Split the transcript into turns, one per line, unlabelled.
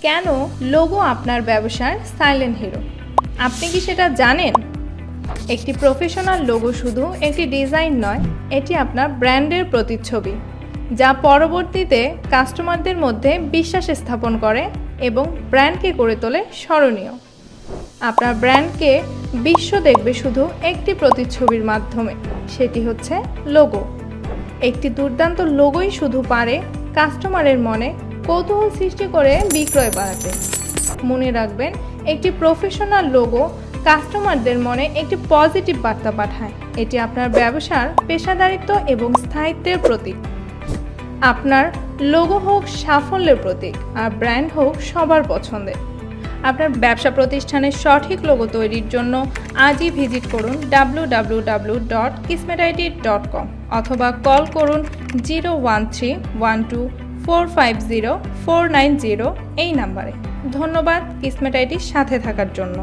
কেন লোগো আপনার ব্যবসার সাইলেন্ট হিরো? আপনি কি সেটা জানেন? একটি প্রফেশনাল লোগো শুধু একটি ডিজাইন নয়, এটি আপনার ব্র্যান্ডের প্রতিচ্ছবি, যা পরবর্তীতে কাস্টমারদের মধ্যে বিশ্বাস স্থাপন করে এবং ব্র্যান্ডকে করে তোলে স্মরণীয়। আপনার ব্র্যান্ডকে বিশ্ব দেখবে শুধু একটি প্রতিচ্ছবির মাধ্যমে, সেটি হচ্ছে লোগো। একটি দুর্দান্ত লোগোই শুধু পারে কাস্টমারের মনে কৌতূহল সৃষ্টি করে বিক্রয় বাড়াতে। মনে রাখবেন, একটি প্রফেশনাল লোগো কাস্টমারদের মনে একটি পজিটিভ বার্তা পাঠায়। এটি আপনার ব্যবসার পেশাদারিত্ব এবং স্থায়িত্বের প্রতীক। আপনার লোগো হোক সাফল্যের প্রতীক, আর ব্র্যান্ড হোক সবার পছন্দের। আপনার ব্যবসা প্রতিষ্ঠানের সঠিক লোগো তৈরির জন্য আজই ভিজিট করুন www.kismetit.com অথবা কল করুন 01312450490 এই নাম্বারে। ধন্যবাদ কিসমেট আইটির সাথে থাকার জন্য।